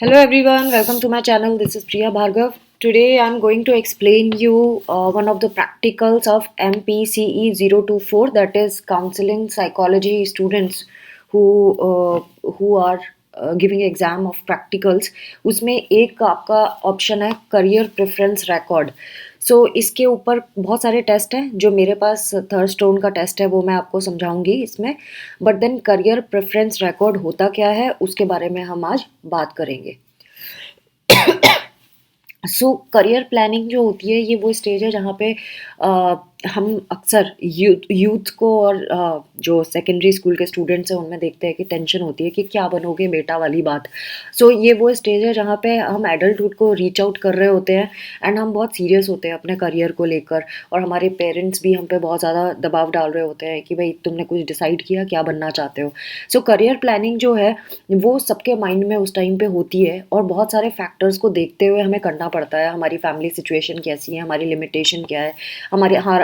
Hello everyone, welcome to my channel. This is Priya Bhargav. Today I'm going to explain you one of the practicals of MPCE 024, that is counseling psychology students who are giving exam of practicals. उसमें एक आपका option है career preference record. सो इसके ऊपर बहुत सारे test हैं. जो मेरे पास थर्ड स्टोन का टेस्ट है वो मैं आपको समझाऊंगी इसमें. But then career preference record होता क्या है उसके बारे में हम आज बात करेंगे. सो करियर प्लानिंग जो होती है ये वो स्टेज है जहाँ पे हम अक्सर यूथ को और जो सेकेंडरी स्कूल के स्टूडेंट्स हैं उनमें देखते हैं कि टेंशन होती है कि क्या बनोगे बेटा वाली बात. सो ये वो स्टेज है जहाँ पे हम एडल्टहुड को रीच आउट कर रहे होते हैं एंड हम बहुत सीरियस होते हैं अपने करियर को लेकर. और हमारे पेरेंट्स भी हम पे बहुत ज़्यादा दबाव डाल रहे होते हैं कि भाई तुमने कुछ डिसाइड किया क्या बनना चाहते हो. सो करियर प्लानिंग जो है वो सबके माइंड में उस टाइम पे होती है और बहुत सारे फैक्टर्स को देखते हुए हमें करना पड़ता है. हमारी फैमिली सिचुएशन कैसी है, हमारी लिमिटेशन क्या है,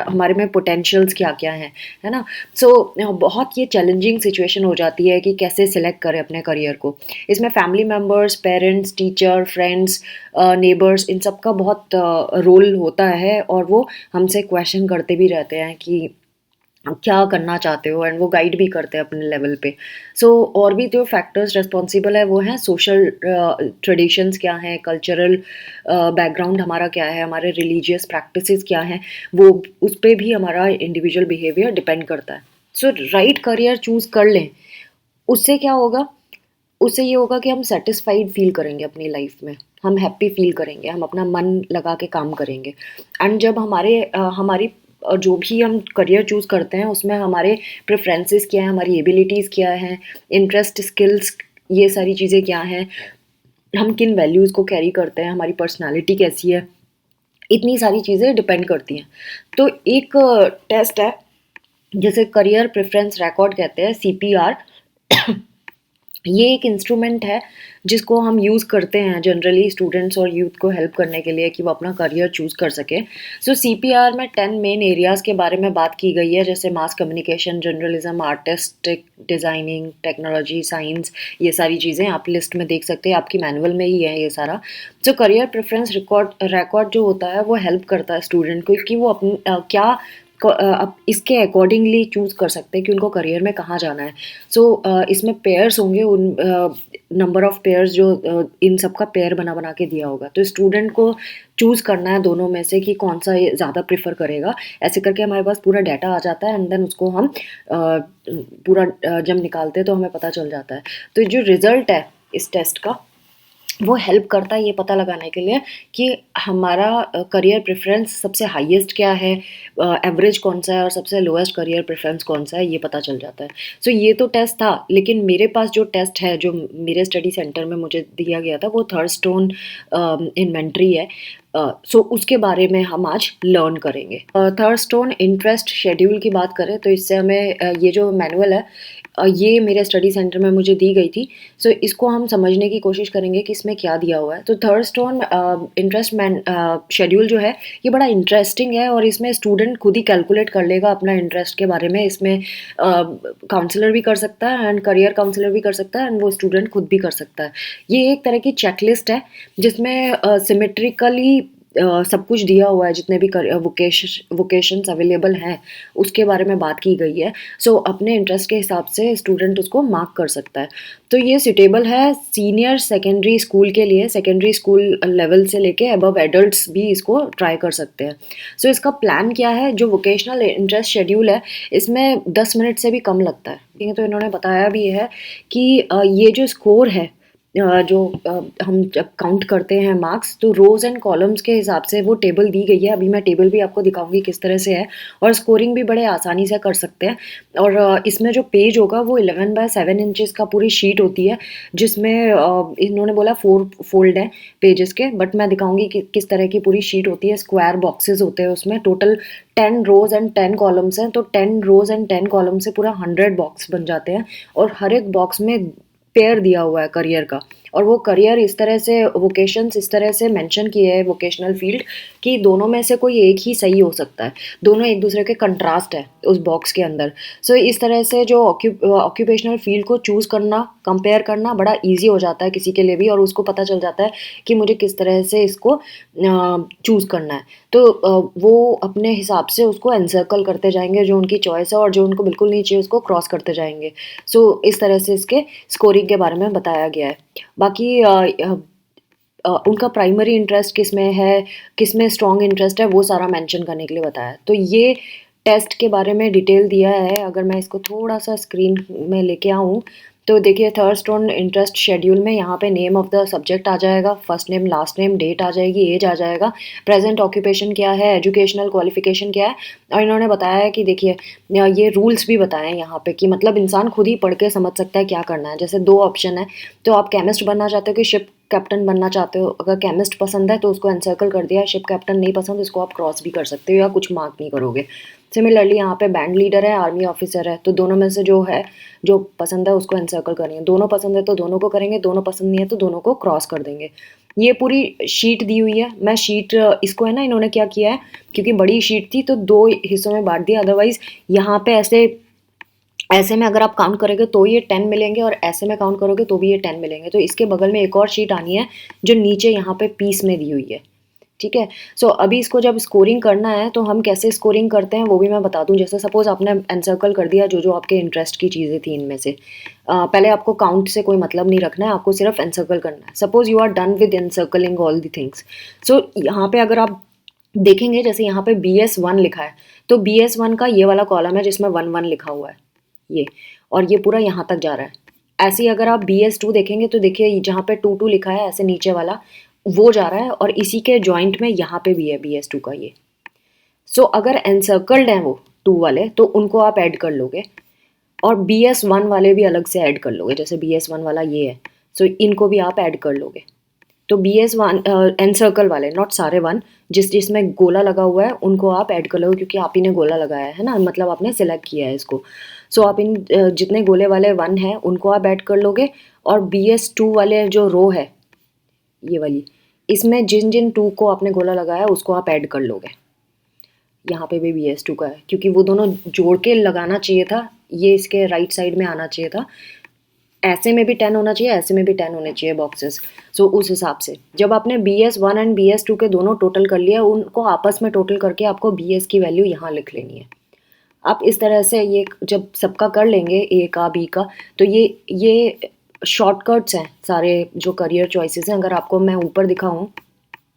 हमारे में पोटेंशियल्स क्या क्या हैं, है ना. सो बहुत ये चैलेंजिंग सिचुएशन हो जाती है कि कैसे सिलेक्ट करें अपने करियर को. इसमें family members, parents, teacher, friends, neighbours, इन सब का बहुत रोल होता है और वो हमसे क्वेश्चन करते भी रहते हैं कि क्या करना चाहते हो एंड वो गाइड भी करते हैं अपने लेवल पे. सो और भी जो फैक्टर्स रिस्पॉन्सिबल है वो हैं सोशल ट्रेडिशंस क्या हैं, कल्चरल बैकग्राउंड हमारा क्या है, हमारे रिलीजियस प्रैक्टिसेस क्या हैं, वो उस पर भी हमारा इंडिविजुअल बिहेवियर डिपेंड करता है. सो राइट करियर चूज़ कर लें, उससे क्या होगा, उससे ये होगा कि हम सेटिस्फाइड फील करेंगे अपनी लाइफ में, हम हैप्पी फील करेंगे, हम अपना मन लगा के काम करेंगे. एंड जब हमारी जो भी हम करियर चूज़ करते हैं उसमें हमारे प्रेफरेंसेस क्या हैं, हमारी एबिलिटीज़ क्या हैं, इंटरेस्ट, स्किल्स, ये सारी चीज़ें क्या हैं, हम किन वैल्यूज़ को कैरी करते हैं, हमारी पर्सनालिटी कैसी है, इतनी सारी चीज़ें डिपेंड करती हैं. तो एक टेस्ट है जिसे करियर प्रेफरेंस रिकॉर्ड कहते हैं, CPR. ये एक इंस्ट्रूमेंट है जिसको हम यूज़ करते हैं जनरली स्टूडेंट्स और यूथ को हेल्प करने के लिए कि वो अपना करियर चूज़ कर सके. सो CPR में 10 मेन एरियाज़ के बारे में बात की गई है, जैसे mass communication, journalism, artistic designing, technology, science, ये सारी चीज़ें आप लिस्ट में देख सकते हैं, आपकी मैनुअल में ही है ये सारा. सो करियर प्रेफरेंस रिकॉर्ड जो होता है वो हेल्प करता है स्टूडेंट को कि वो अपनी क्या अब इसके अकॉर्डिंगली चूज़ कर सकते हैं कि उनको करियर में कहाँ जाना है. सो इसमें पेयर्स होंगे, उन नंबर ऑफ पेयर्स जो इन सब का पेयर बना बना के दिया होगा. तो स्टूडेंट को चूज़ करना है दोनों में से कि कौन सा ये ज़्यादा प्रेफर करेगा. ऐसे करके हमारे पास पूरा डाटा आ जाता है एंड देन उसको हम पूरा जब निकालते हैं तो हमें पता चल जाता है. तो जो रिज़ल्ट है इस टेस्ट का वो हेल्प करता है ये पता लगाने के लिए कि हमारा करियर प्रेफरेंस सबसे हाईएस्ट क्या है, एवरेज कौन सा है और सबसे लोएस्ट करियर प्रेफरेंस कौन सा है, ये पता चल जाता है. सो ये तो टेस्ट था, लेकिन मेरे पास जो टेस्ट है जो मेरे स्टडी सेंटर में मुझे दिया गया था वो थर्ड स्टोन इन्वेंट्री है. सो उसके बारे में हम आज लर्न करेंगे. थर्ड स्टोन इंटरेस्ट शेड्यूल की बात करें तो इससे हमें ये जो मैनुअल है ये मेरे स्टडी सेंटर में मुझे दी गई थी. सो इसको हम समझने की कोशिश करेंगे कि इसमें क्या दिया हुआ है. तो थर्ड स्टोन इंटरेस्ट शेड्यूल जो है ये बड़ा इंटरेस्टिंग है और इसमें स्टूडेंट खुद ही कैलकुलेट कर लेगा अपना इंटरेस्ट के बारे में. इसमें काउंसलर भी कर सकता है एंड करियर काउंसलर भी कर सकता है एंड वो स्टूडेंट खुद भी कर सकता है. ये एक तरह की चेकलिस्ट है जिसमें सिमेट्रिकली सब कुछ दिया हुआ है, जितने भी वोकेशंस अवेलेबल हैं उसके बारे में बात की गई है. सो अपने इंटरेस्ट के हिसाब से स्टूडेंट उसको मार्क कर सकता है. तो ये सुटेबल है सीनियर सेकेंडरी स्कूल के लिए, सेकेंडरी स्कूल लेवल से लेके अबव एडल्ट्स भी इसको ट्राई कर सकते हैं. सो इसका प्लान क्या है, जो वोकेशनल इंटरेस्ट शेड्यूल है इसमें 10 मिनट से भी कम लगता है. ठीक है, तो इन्होंने बताया भी है कि ये जो स्कोर है जो हम जब काउंट करते हैं मार्क्स तो रोज़ एंड कॉलम्स के हिसाब से वो टेबल दी गई है. अभी मैं टेबल भी आपको दिखाऊंगी किस तरह से है और स्कोरिंग भी बड़े आसानी से कर सकते हैं. और इसमें जो पेज होगा वो 11/7 इंचेस का पूरी शीट होती है जिसमें इन्होंने बोला 4 फोल्ड है पेजेस के, बट मैं दिखाऊंगी कि किस तरह की पूरी शीट होती है. स्क्वायर बॉक्सेस होते हैं उसमें, टोटल 10 रोज़ एंड 10 कॉलम्स हैं. तो 10 रोज़ एंड 10 कॉलम से पूरा 100 बॉक्स बन जाते हैं और हर एक बॉक्स में पेयर दिया हुआ है करियर का. और वो करियर इस तरह से, वोकेशंस इस तरह से मेंशन किए हैं, वोकेशनल फील्ड, कि दोनों में से कोई एक ही सही हो सकता है, दोनों एक दूसरे के कंट्रास्ट है उस बॉक्स के अंदर। सो इस तरह से जो ऑक्यूपेशनल फील्ड को चूज़ करना, कंपेयर करना बड़ा ईजी हो जाता है किसी के लिए भी, और उसको पता चल जाता है कि मुझे किस तरह से इसको चूज़ करना है। तो वो अपने हिसाब से उसको एनसर्कल करते जाएंगे, जो उनकी चॉइस है, और जो उनको बिल्कुल नहीं चाहिए उसको क्रॉस करते जाएंगे। सो इस तरह से इसके स्कोरिंग के बारे में बताया गया है। बाकी उनका प्राइमरी इंटरेस्ट किस में है, किस में स्ट्रॉन्ग इंटरेस्ट है, वो सारा मेंशन करने के लिए बताया है। तो ये टेस्ट के बारे में डिटेल दिया है। अगर मैं इसको थोड़ा सा स्क्रीन में लेके आऊँ तो देखिए, थर्स्टोन इंटरेस्ट शेड्यूल में यहाँ पे नेम ऑफ द सब्जेक्ट आ जाएगा, first name, last name, date आ जाएगी, एज आ जाएगा, प्रेजेंट ऑक्यूपेशन क्या है, एजुकेशनल क्वालिफिकेशन क्या है। और इन्होंने बताया है कि देखिए, ये रूल्स भी बताए हैं यहाँ पे कि मतलब इंसान खुद ही पढ़ के समझ सकता है क्या करना है। जैसे 2 ऑप्शन है, तो आप केमिस्ट बनना चाहते हो कि शिप कैप्टन बनना चाहते हो। अगर केमिस्ट पसंद है तो उसको एनसर्कल कर दिया, शिप कैप्टन नहीं पसंद तो इसको आप क्रॉस भी कर सकते हो या कुछ मार्क नहीं करोगे। सिमिलरली यहाँ पे बैंड लीडर है, आर्मी ऑफिसर है, तो दोनों में से जो है, जो पसंद है उसको एनसर्कल करेंगे। दोनों पसंद है तो दोनों को करेंगे, दोनों पसंद नहीं है तो दोनों को क्रॉस कर देंगे। ये पूरी शीट दी हुई है। मैं शीट इसको है ना, इन्होंने क्या किया है, क्योंकि बड़ी शीट थी तो 2 हिस्सों में बांट दिया। अदरवाइज यहाँ पे ऐसे ऐसे में अगर आप काउंट करोगे तो ये 10 मिलेंगे, और ऐसे में काउंट करोगे तो भी ये 10 मिलेंगे। तो इसके बगल में एक और शीट आनी है जो नीचे यहाँ पे पीस में दी हुई है। ठीक है। सो अभी इसको जब स्कोरिंग करना है तो हम कैसे स्कोरिंग करते हैं वो भी मैं बता दूं। जैसे सपोज आपने एनसर्कल कर दिया जो जो आपके इंटरेस्ट की चीज़ें थी इनमें से। पहले आपको काउंट से कोई मतलब नहीं रखना है, आपको सिर्फ एनसर्कल करना है। Suppose you are done with encircling all the things. So यहाँ पे अगर आप देखेंगे, जैसे यहाँ पे BS1 लिखा है, तो BS1 का ये वाला कॉलम है जिसमें 1 1 लिखा हुआ है ये, और ये पूरा यहाँ तक जा रहा है। ऐसे ही अगर आप BS2 देखेंगे तो देखिए जहाँ पे 2 2 लिखा है ऐसे नीचे वाला, वो जा रहा है, और इसी के जॉइंट में यहाँ पे भी है BS2 का ये। सो अगर एनसर्कल्ड हैं वो 2 वाले तो उनको आप ऐड कर लोगे, और BS1 वाले भी अलग से ऐड कर लोगे। जैसे BS1 वाला ये है, सो इनको भी आप ऐड कर लोगे। तो BS1 एनसर्कल वाले, नॉट सारे वन, जिसमें गोला लगा हुआ है उनको आप ऐड कर लोगे, क्योंकि आप ही ने गोला लगाया है ना, मतलब आपने सिलेक्ट किया है इसको। सो आप इन जितने गोले वाले 1 हैं उनको आप ऐड कर लोगे, और BS2 वाले जो रो है ये वाली, इसमें जिन जिन 2 को आपने गोला लगाया उसको आप ऐड कर लोगे। यहाँ पे भी BS2 का है, क्योंकि वो दोनों जोड़ के लगाना चाहिए था, ये इसके राइट साइड में आना चाहिए था। ऐसे में भी 10 होना चाहिए, ऐसे में भी 10 होने चाहिए बॉक्सेस। सो उस हिसाब से जब आपने BS1 एंड BS2 के दोनों टोटल कर लिया, उनको आपस में टोटल करके आपको BS की वैल्यू यहाँ लिख लेनी है। आप इस तरह से ये जब सबका कर लेंगे, A का, B का, तो ये शॉर्टकट्स हैं सारे जो करियर चॉइसेस हैं। अगर आपको मैं ऊपर दिखाऊं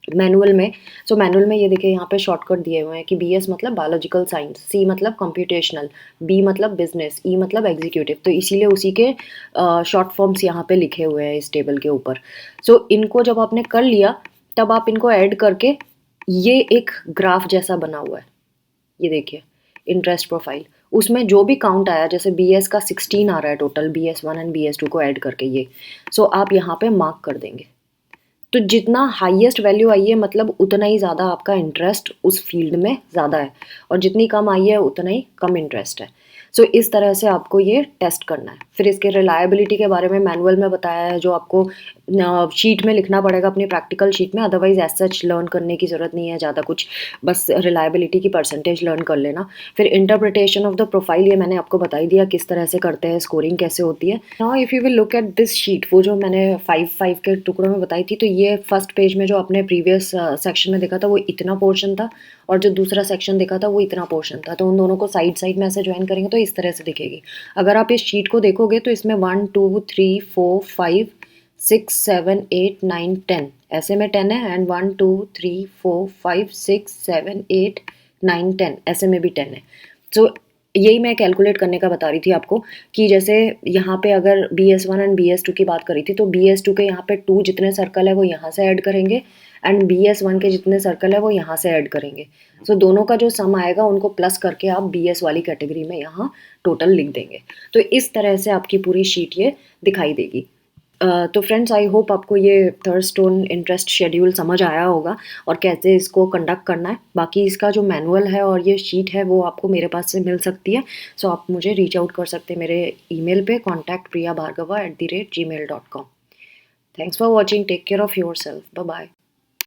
मैनुअल में, सो मैनुअल में ये देखिए यहाँ पे शॉर्टकट दिए हुए हैं कि BS मतलब बायोलॉजिकल साइंस, C मतलब कंप्यूटेशनल, B मतलब बिजनेस, E मतलब एग्जीक्यूटिव। तो इसीलिए उसी के शॉर्ट फॉर्म्स यहाँ पे लिखे हुए हैं इस टेबल के ऊपर। सो इनको जब आपने कर लिया तब आप इनको ऐड करके, ये एक ग्राफ जैसा बना हुआ है, ये देखिए इंटरेस्ट प्रोफाइल। उसमें जो भी काउंट आया, जैसे BS का 16 आ रहा है टोटल, BS1 एंड BS2 को ऐड करके ये। सो आप यहाँ पे मार्क कर देंगे। तो जितना हाईएस्ट वैल्यू आई है मतलब उतना ही ज़्यादा आपका इंटरेस्ट उस फील्ड में ज़्यादा है, और जितनी कम आई है उतना ही कम इंटरेस्ट है। सो इस तरह से आपको ये टेस्ट करना है। फिर इसके रिलायबिलिटी के बारे में मैनुअल में बताया है, जो आपको शीट में लिखना पड़ेगा अपनी प्रैक्टिकल शीट में। अदरवाइज एज सच लर्न करने की ज़रूरत नहीं है ज़्यादा कुछ, बस रिलायबिलिटी की परसेंटेज लर्न कर लेना। फिर इंटरप्रिटेशन ऑफ द प्रोफाइल, ये मैंने आपको बता ही दिया किस तरह से करते हैं, स्कोरिंग कैसे होती है। Now if you will look at this sheet, वो जो मैंने 5 के टुकड़ों में बताई थी, तो ये फर्स्ट पेज में जो आपने प्रीवियस सेक्शन में देखा था वो इतना पोर्शन था, और जो दूसरा सेक्शन देखा था वो इतना पोर्शन था। तो उन दोनों को साइड साइड में ऐसे ज्वाइन करेंगे तो इस तरह से दिखेगी। अगर आप इस शीट को देखोगे तो इसमें 1 2 3 4 5 6 7 8 9 10, ऐसे में 10 है, एंड 1 2 3 4 5 6 7 8 9 10, ऐसे में भी 10 है। सो यही मैं कैलकुलेट करने का बता रही थी आपको, कि जैसे यहाँ पे अगर BS1 एंड BS2 की बात करी थी, तो BS2 के यहाँ पे 2 जितने सर्कल है वो यहाँ से ऐड करेंगे, एंड BS1 के जितने सर्कल है वो यहाँ से ऐड करेंगे। सो दोनों का जो सम आएगा उनको प्लस करके आप BS वाली कैटेगरी में यहाँ टोटल लिख देंगे। तो इस तरह से आपकी पूरी शीट ये दिखाई देगी। तो फ्रेंड्स, आई होप आपको ये थर्स्टोन इंटरेस्ट शेड्यूल समझ आया होगा और कैसे इसको कंडक्ट करना है। बाकी इसका जो मैनुअल है और ये शीट है वो आपको मेरे पास से मिल सकती है। सो आप मुझे रीच आउट कर सकते हैं मेरे ईमेल पे, contact@priyabhargava@gmail.com। Thanks for watching, take care of yourself, bye bye.